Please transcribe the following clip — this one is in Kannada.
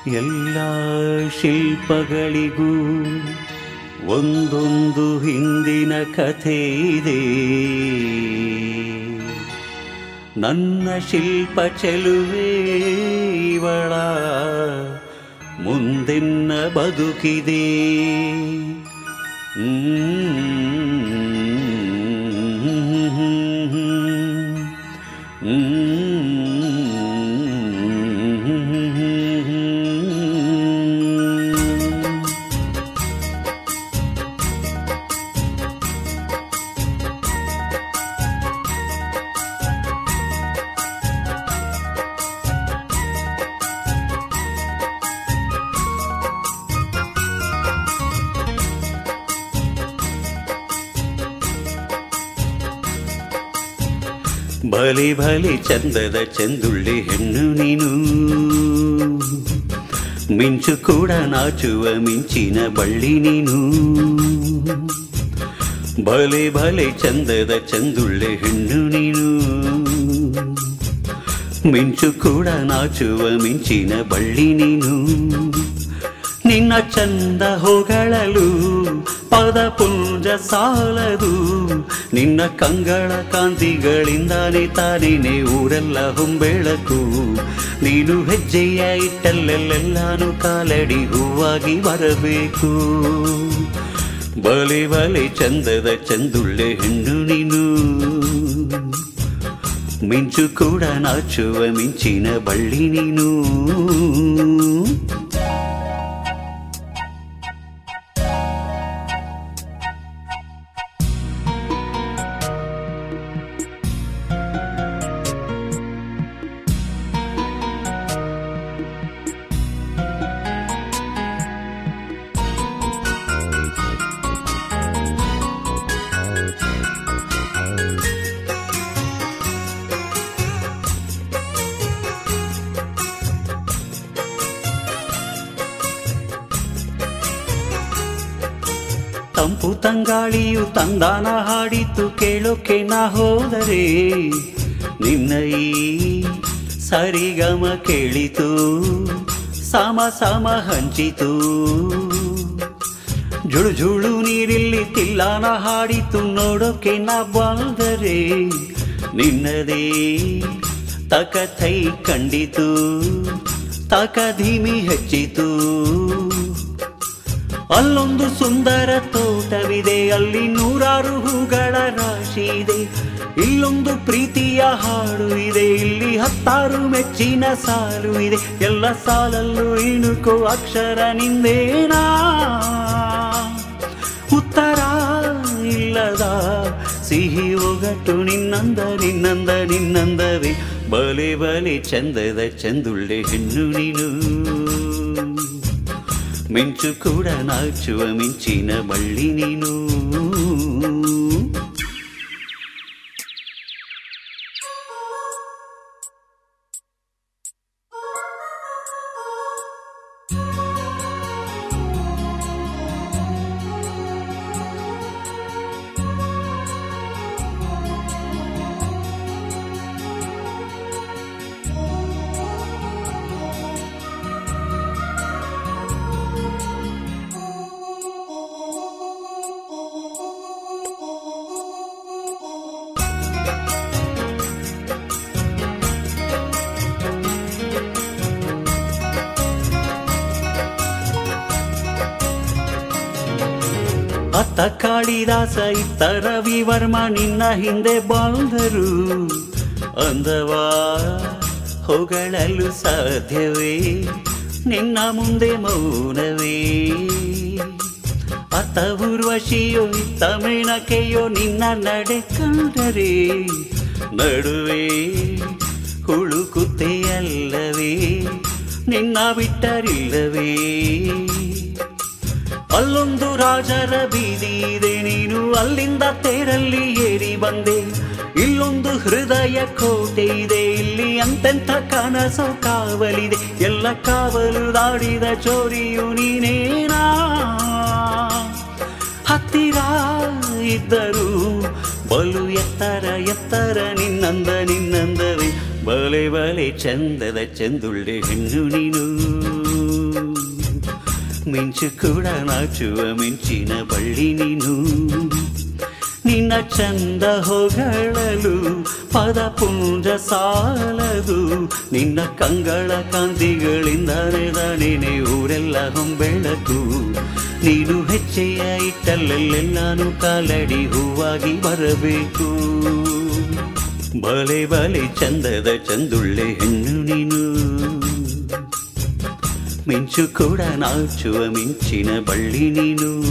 ಎಲ್ಲ ಶಿಲ್ಪಗಳಿಗೂ ಒಂದೊಂದು ಹಿಂದಿನ ಕಥೆ ಇದೆ. ನನ್ನ ಶಿಲ್ಪ ಚೆಲುವೆ ಇವಳ ಮುಂದಿನ ಬದುಕಿದೆ. ಭಲೆ ಭಲೆ ಚಂದದ ಚಂದುಳ್ಳಿ ಹೆಣ್ಣು ನೀನು, ಮಿಂಚು ಕೂಡ ನಾಚುವ ಮಿಂಚಿನ ಬಳ್ಳಿ ನೀನು. ಭಲೆ ಭಲೆ ಚಂದದ ಚಂದುಳ್ಳಿ ಹೆಣ್ಣು ನೀನು, ಮಿಂಚು ಕೂಡ ನಾಚುವ ಮಿಂಚಿನ ಬಳ್ಳಿ ನೀನು. ನಿನ್ನ ಚಂದ ಹೊಗಳಲು ಪದ ಪುಂಜ ಸಾಲದು, ನಿನ್ನ ಕಂಗಳ ಕಾಂತಿಗಳಿಂದಾನೆ ತಾನೇನೆ ಊರೆಲ್ಲ ಹೊಂಬೆಳಕು. ನೀನು ಹೆಜ್ಜೆಯ ಇಟ್ಟಲ್ಲೆಲ್ಲೆಲ್ಲಾನು ಕಾಲಡಿ ಹೂವಾಗಿ ಬರಬೇಕು. ಬಲೆ ಬಲೆ ಚಂದದ ಚಂದುಳ್ಳೆ ಹೆಣ್ಣು ನೀನು, ಮಿಂಚು ಕೂಡ ನಾಚುವ ಮಿಂಚಿನ ಬಳ್ಳಿ ನೀನು. ತಂಪು ತಂಗಾಳಿಯು ತಂದಾನ ಹಾಡಿತು ಕೇಳೋಕೆ ನಾ ಹೋದರೆ, ನಿನ್ನ ಈ ಸರಿಗಮ ಕೇಳಿತು ಸಮ ಸಮ ಹಂಚಿತು. ಜುಳು ಜುಳು ನೀರಿಲ್ಲಿ ತಿಲ್ಲಾನ ಹಾಡಿತು ನೋಡೋಕೆ ನಾ ಬಂದರೆ, ನಿನ್ನದೇ ತಕಥೈ ಕಂಡಿತು ತಕ ಧೀಮಿ ಹೆಚ್ಚಿತು. ಅಲ್ಲೊಂದು ಸುಂದರ ತೋಟವಿದೆ, ಅಲ್ಲಿ ನೂರಾರು ಹೂಗಳ ರಾಶಿ ಇದೆ. ಇಲ್ಲೊಂದು ಪ್ರೀತಿಯ ಹಾಡು ಇದೆ, ಇಲ್ಲಿ 10 ಮೆಚ್ಚಿನ ಸಾಲು ಇದೆ. ಎಲ್ಲ ಸಾಲಲ್ಲೂ ಇಣುಕೋ ಅಕ್ಷರ ನಿಂದೇನಾ, ಉತ್ತರ ಇಲ್ಲದ ಸಿಹಿ ಒಗಟು ನಿನ್ನಂದ ನಿನ್ನಂದ ನಿನ್ನಂದವೇ. ಬಲೆ ಬಲೆ ಚಂದದ ಚಂದುಳ್ಳೆ ಹೆಣ್ಣು ನೀನು, ಮಿಂಚು ಕೂಡ ನಾಚುವ ಮಿಂಚಿನ ಬಳ್ಳಿ ನೀನು. ಅತ್ತ ಕಾಳಿದಾಸ ಇತ್ತ ರವಿವರ್ಮ ನಿನ್ನ ಹಿಂದೆ ಬಾಳ್ದರು, ಅಂದವಾ ಹೊಗಳಲು ಸಾಧ್ಯವೇ ನಿನ್ನ ಮುಂದೆ ಮೌನವೇ. ಅತ್ತ ಊರ್ವಶಿಯೋ ಇತ್ತ ಮೇಣಕೆಯೋ ನಿನ್ನ ನಡೆ ಕಂಡರೆ, ನಡುವೆ ಹುಳುಕುತ್ತೆಯಲ್ಲವೇ ನಿನ್ನ ಬಿಟ್ಟರಿಲ್ಲವೇ. ಅಲ್ಲೊಂದು ರಾಜರ ಬೀದಿ ಇದೆ, ನೀನು ಅಲ್ಲಿಂದ ತೇರಲ್ಲಿ ಏರಿ ಬಂದೆ. ಇಲ್ಲೊಂದು ಹೃದಯ ಕೋಟೆ ಇದೆ, ಇಲ್ಲಿ ಅಂತೆಂಥ ಕನಸು ಕಾವಲಿದೆ. ಎಲ್ಲ ಕಾವಲು ದಾಡಿದ ಚೋರಿಯು ನೀನೇನಾ, ಹತ್ತಿರ ಇದ್ದರು ಬಲು ಎತ್ತರ ಎತ್ತರ ನಿನ್ನಂದ ನಿನ್ನಂದವೇ. ಬಲೆ ಬಲೆ ಚಂದದ ಚಂದುಳ್ಳೆ ಹೆಣ್ಣು ನೀನು. ಮಿಂಚು ಕೂಡ ನಾಚುವ ಮಿಂಚಿನ ಬಳ್ಳಿ ನೀನು. ನಿನ್ನ ಚಂದ ಹೊಗಳಲು ಪದ ಪುಂಜ ಸಾಲದು, ನಿನ್ನ ಕಂಗಳ ಕಾಂತಿಗಳಿಂದ ನೆನೆ ಊರೆಲ್ಲ ಹೊಂಬೆಳಕು. ನೀನು ಹೆಜ್ಜೆಯ ಇಟ್ಟಲ್ಲೆಲ್ಲಾನು ಕಾಲಡಿ ಹೂವಾಗಿ ಬರಬೇಕು. ಬಲೆ ಬಲೆ ಚಂದದ ಚಂದುಳ್ಳೆ ಹೆಣ್ಣು ನೀನು, ಮಿಂಚು ಕೂಡ ನಾಚುವ ಮಿಂಚಿನ ಬಳ್ಳಿ ನೀನು.